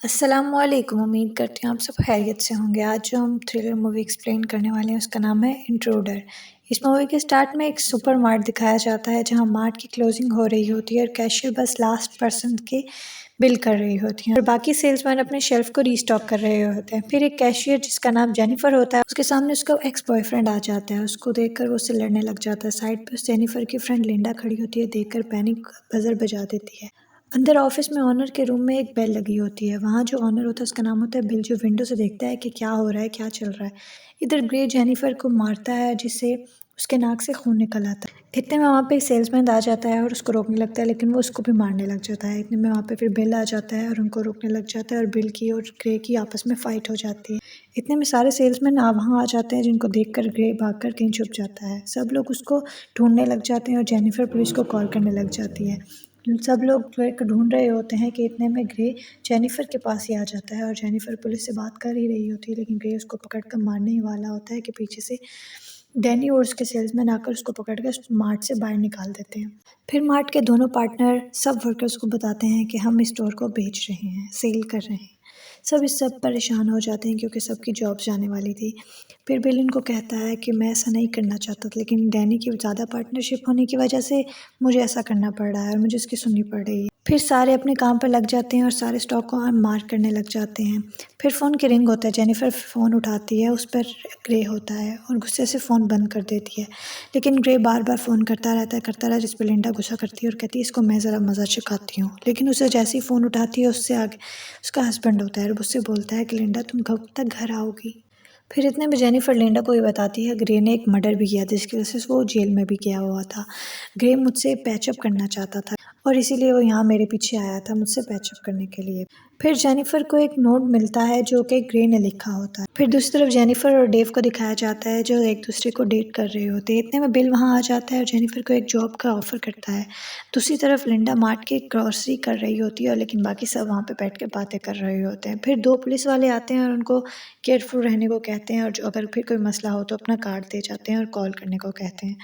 अस्सलामुअलैकुम। उम्मीद करती हूँ आप सब खैरियत से होंगे। आज जो हम थ्रिलर मूवी एक्सप्लेन करने वाले हैं उसका नाम है इंट्रूडर। इस मूवी के स्टार्ट में एक सुपर मार्ट दिखाया जाता है जहाँ मार्ट की क्लोजिंग हो रही होती है और कैशियर बस लास्ट पर्सन के बिल कर रही होती हैं और बाकी सेल्समैन अपने शेल्फ को रीस्टॉक कर रहे होते हैं। फिर एक कैशियर जिसका नाम जेनिफर होता है उसके सामने उसका एक्स बॉयफ्रेंड आ जाता है। उसको देखकर वो उससे लड़ने लग जाता है। साइड पर जेनिफर की फ्रेंड लिंडा खड़ी होती है। देखकर पैनिक बजर बजा देती है। अंदर ऑफिस में ऑनर के रूम में एक बेल लगी होती है। वहाँ जो ऑनर होता है उसका नाम होता है बिल, जो विंडो से देखता है कि क्या हो रहा है, क्या चल रहा है। इधर ग्रे जेनिफर को मारता है जिससे उसके नाक से खून निकल आता है। इतने में वहाँ पे सेल्समैन आ जाता है और उसको रोकने लगता है, लेकिन वो उसको भी मारने लग जाता है। इतने में वहाँ पे फिर बिल आ जाता है और उनको रोकने लग जाता है और बिल की और ग्रे की आपस में फाइट हो जाती है। इतने में सारे सेल्समैन वहाँ आ जाते हैं जिनको देखकर ग्रे भागकर कहीं छुप जाता है। सब लोग उसको ढूंढने लग जाते हैं और जेनिफर पुलिस को कॉल करने लग जाती है। सब लोग ग्रे को ढूंढ रहे होते हैं कि इतने में ग्रे जेनिफर के पास ही आ जाता है और जेनिफर पुलिस से बात कर ही रही होती है, लेकिन ग्रे उसको पकड़कर मारने ही वाला होता है कि पीछे से डैनी और उसके सेल्समैन आकर उसको पकड़कर मार्ट से बाहर निकाल देते हैं। फिर मार्ट के दोनों पार्टनर सब वर्कर्स को बताते हैं कि हम इस स्टोर को बेच रहे हैं, सेल कर रहे हैं। सब इस सब परेशान हो जाते हैं क्योंकि सबकी जॉब जाने वाली थी। फिर बिल इनको कहता है कि मैं ऐसा नहीं करना चाहता था, लेकिन डैनी की ज़्यादा पार्टनरशिप होने की वजह से मुझे ऐसा करना पड़ रहा है और मुझे उसकी सुननी पड़ रही है। फिर सारे अपने काम पर लग जाते हैं और सारे स्टॉक को मार्क करने लग जाते हैं। फिर फ़ोन की रिंग होता है। जेनिफर फ़ोन उठाती है, उस पर ग्रे होता है और गुस्से से फ़ोन बंद कर देती है, लेकिन ग्रे बार बार फ़ोन करता रहता है, जिस पर लिंडा गुस्सा करती है और कहती है इसको मैं ज़रा मज़ा चखाती हूँ। लेकिन उसे जैसे ही फ़ोन उठाती है उससे आगे उसका हस्बैंड होता है और उससे बोलता है कि लिंडा तुम कब तक घर आओगी। फिर इतने में जेनिफर लिंडा को ये बताती है ग्रे ने एक मर्डर भी किया जिसकी वजह से वो जेल में भी गया हुआ था। ग्रे मुझसे पैचअप करना चाहता था और इसीलिए वो यहाँ मेरे पीछे आया था मुझसे पैचअप करने के लिए। फिर जेनिफर को एक नोट मिलता है जो कि ग्रे ने लिखा होता है। फिर दूसरी तरफ जेनिफर और डेव को दिखाया जाता है जो एक दूसरे को डेट कर रहे होते हैं। इतने में बिल वहाँ आ जाता है और जेनिफर को एक जॉब का ऑफर करता है। दूसरी तरफ लिंडा मार्ट की ग्रॉसरी कर रही होती है और लेकिन बाकी सब वहाँ पे बैठ कर बातें कर रहे होते हैं। फिर दो पुलिस वाले आते हैं और उनको केयरफुल रहने को कहते हैं और जो अगर फिर कोई मसला हो तो अपना कार्ड दे जाते हैं और कॉल करने को कहते हैं।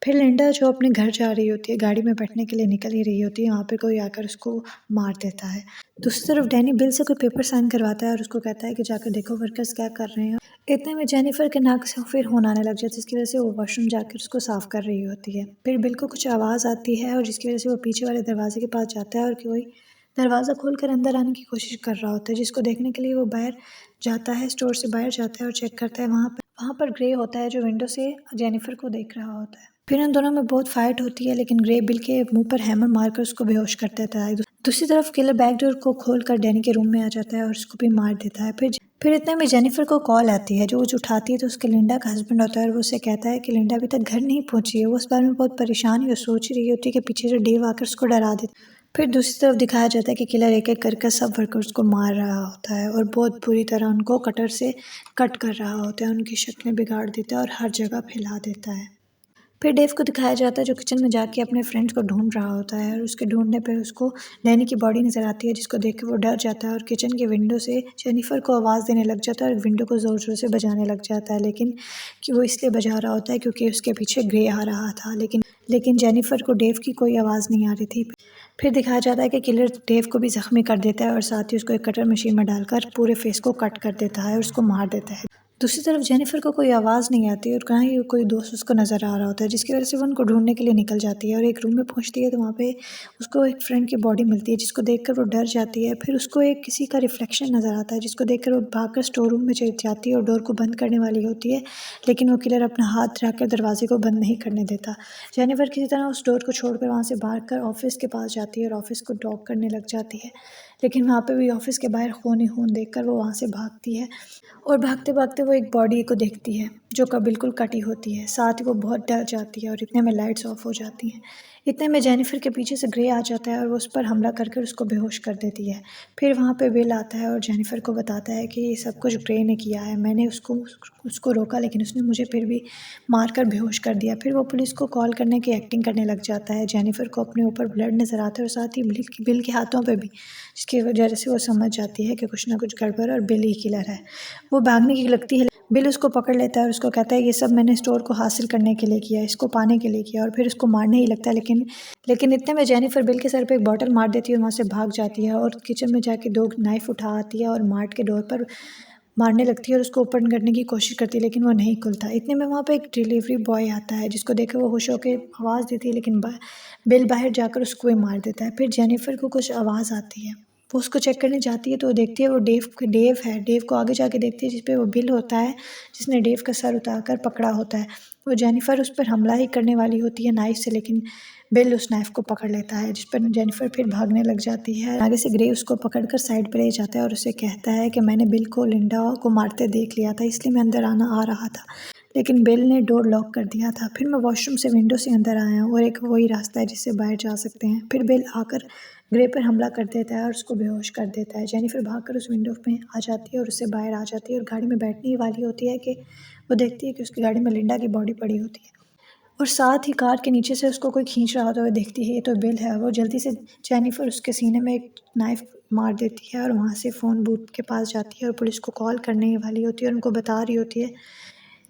फिर लिंडा जो अपने घर जा रही होती है, गाड़ी में बैठने के लिए निकल ही रही होती है, वहाँ पे कोई आकर उसको मार देता है। दूसरी तरफ डैनी बिल से कोई पेपर साइन करवाता है और उसको कहता है कि जाकर देखो वर्कर्स क्या कर रहे हैं। इतने में जेनिफर के नाक से फिर खून आने लग जाता है जिसकी वजह से वो वॉशरूम जाकर उसको साफ कर रही होती है। फिर बिल को कुछ आवाज़ आती है और जिसकी वजह से वो पीछे वाले दरवाजे के पास जाता है और कोई दरवाज़ा खोलकर अंदर आने की कोशिश कर रहा होता है, जिसको देखने के लिए वो बाहर जाता है, स्टोर से बाहर जाता है और चेक करता है। वहाँ पर ग्रे होता है जो विंडो से जेनिफर को देख रहा होता है। फिर उन दोनों में बहुत फाइट होती है, लेकिन ग्रे बिल के मुंह पर हैमर मारकर उसको बेहोश कर देता है। दूसरी तरफ किलर बैक डोर को खोलकर डैनी के रूम में आ जाता है और उसको भी मार देता है। फिर इतने में जेनिफर को कॉल आती है, जो वो उठाती है तो उसके लिंडा का हस्बैंड होता है और वो उससे कहता है कि लिंडा अभी तक घर नहीं पहुंची है। वो उस बारे में बहुत परेशान है और सोच रही होती है कि पीछे से डेव आकर उसको डरा देता। फिर दूसरी तरफ दिखाया जाता है कि किलर एक एक करके सब वर्कर्स को मार रहा होता है और बहुत बुरी तरह उनको कटर से कट कर रहा होता है, उनकी शक्लें बिगाड़ देता है और हर जगह फैला देता है। फिर डेव को दिखाया जाता है जो किचन में जाके अपने फ्रेंड्स को ढूंढ रहा होता है और उसके ढूंढने पे उसको डैनी की बॉडी नज़र आती है, जिसको देख के वो डर जाता है और किचन के विंडो से जेनिफर को आवाज़ देने लग जाता है और विंडो को ज़ोर ज़ोर से बजाने लग जाता है, लेकिन कि वो इसलिए बजा रहा होता है क्योंकि उसके पीछे ग्रे आ रहा था, लेकिन जेनिफर को डेव की कोई आवाज़ नहीं आ रही थी। फिर दिखाया जाता है कि किलर डेव को भी ज़ख्मी कर देता है और साथ ही उसको एक कटर मशीन में डालकर पूरे फेस को कट कर देता है और उसको मार देता है। दूसरी तरफ जेनिफर को कोई आवाज़ नहीं आती और कहीं कोई दोस्त उसको नज़र आ रहा होता है, जिसकी वजह से वो उनको ढूंढने के लिए निकल जाती है और एक रूम में पहुंचती है तो वहाँ पे उसको एक फ्रेंड की बॉडी मिलती है, जिसको देखकर वो डर जाती है। फिर उसको एक किसी का रिफ्लेक्शन नज़र आता है, जिसको देखकर वो भागकर स्टोर रूम में चली जाती है और डोर को बंद करने वाली होती है, लेकिन वो किलर अपना हाथ रखकर दरवाजे को बंद नहीं करने देता। जेनिफर किसी तरह उस डोर को छोड़कर वहाँ से भागकर ऑफिस के पास जाती है और ऑफिस को डॉक करने लग जाती है, लेकिन वहाँ पे भी ऑफिस के बाहर खून ही खून देखकर वो वहाँ से भागती है और भागते भागते वो एक बॉडी को देखती है जो बिल्कुल कटी होती है। साथ ही वो बहुत डर जाती है और इतने में लाइट्स ऑफ हो जाती हैं। इतने में जेनिफर के पीछे से ग्रे आ जाता है और वो उस पर हमला कर उसको बेहोश कर देती है। फिर वहाँ पे बिल आता है और जेनिफर को बताता है कि ये सब कुछ ग्रे ने किया है, मैंने उसको रोका लेकिन उसने मुझे फिर भी मार कर बेहोश कर दिया। फिर वो पुलिस को कॉल करने की एक्टिंग करने लग जाता है। जेनिफर को अपने ऊपर ब्लड नज़र आता है और साथ ही बिल के हाथों पे भी, जिसकी वजह से वो समझ जाती है कि कुछ ना कुछ गड़बड़ और बिल ही किलर है। वो भागने की लगती है, बिल उसको पकड़ लेता है और उसको कहता है ये सब मैंने स्टोर को हासिल करने के लिए किया, इसको पाने के लिए किया, और फिर उसको मारने ही लगता है। लेकिन इतने में जेनिफर बिल के सर पे एक बॉटल मार देती है और वहाँ से भाग जाती है और किचन में जाके 2 नाइफ़ उठा आती है और मार्ट के डोर पर मारने लगती है और उसको ओपन करने की कोशिश करती है, लेकिन वो नहीं खुलता। इतने में वहाँ पे एक डिलीवरी बॉय आता है जिसको देख के वो खुश होके आवाज़ देती है, लेकिन बिल बाहर जाकर उसको ही मार देता है। फिर जेनिफर को कुछ आवाज़ आती है, वो उसको चेक करने जाती है तो वो देखती है वो डेव है। डेव को आगे जाके देखती है जिस पे वो बिल होता है, जिसने डेव का सर उतार पकड़ा होता है। वो जेनिफर उस पर हमला ही करने वाली होती है नाइफ से, लेकिन बिल उस नाइफ को पकड़ लेता है, जिस पर जेनिफर फिर भागने लग जाती है। आगे से ग्रे उसको पकड़कर साइड पर ले जाता है और उसे कहता है कि मैंने बिल को लिंडा को मारते देख लिया था, इसलिए मैं अंदर आ रहा था, लेकिन बिल ने डोर लॉक कर दिया था। फिर मैं वॉशरूम से विंडो से अंदर आया हूँ और एक वही रास्ता है जिससे बाहर जा सकते हैं। फिर बिल आकर ग्रे पर हमला कर देता है और उसको बेहोश कर देता है। जेनिफर भागकर उस विंडो में आ जाती है और उससे बाहर आ जाती है और गाड़ी में बैठने ही वाली होती है कि वो देखती है कि उसकी गाड़ी में लिंडा की बॉडी पड़ी होती है और साथ ही कार के नीचे से उसको कोई खींच रहा होता है। वो देखती है ये तो बिल है। वो जल्दी से जेनिफर उसके सीने में एक नाइफ मार देती है और वहाँ से फ़ोन बूथ के पास जाती है और पुलिस को कॉल करने ही वाली होती है और उनको बता रही होती है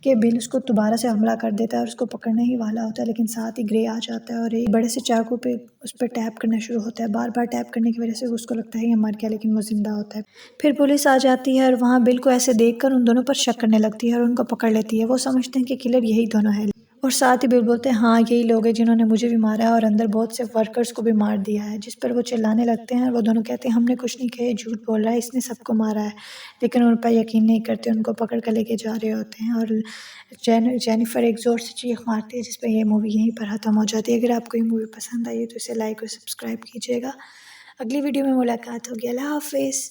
कि बिल उसको दोबारा से हमला कर देता है और उसको पकड़ने ही वाला होता है, लेकिन साथ ही ग्रे आ जाता है और एक बड़े से चाकू पे उस पर टैप करना शुरू होता है। बार बार टैप करने की वजह से उसको लगता है ये मर गया, लेकिन वो जिंदा होता है। फिर पुलिस आ जाती है और वहाँ बिल को ऐसे देखकर उन दोनों पर शक करने लगती है और उनको पकड़ लेती है। वो समझते हैं कि किलर यही दोनों है और साथ ही बिल बोलते हैं हाँ यही लोग हैं जिन्होंने मुझे भी मारा है और अंदर बहुत से वर्कर्स को भी मार दिया है, जिस पर वो चिल्लाने लगते हैं। वो दोनों कहते हैं हमने कुछ नहीं किया, ये झूठ बोल रहा है, इसने सबको मारा है, लेकिन उन पर यकीन नहीं करते। उनको पकड़ कर लेके जा रहे होते हैं और जेनिफर एक ज़ोर से चीख मारती है, जिस पर यह मूवी यहीं पर ख़त्म हो जाती है। अगर आपको ये मूवी पसंद आई है तो इसे लाइक और सब्सक्राइब कीजिएगा। अगली वीडियो में मुलाकात होगी। अल्लाह हाफिज़।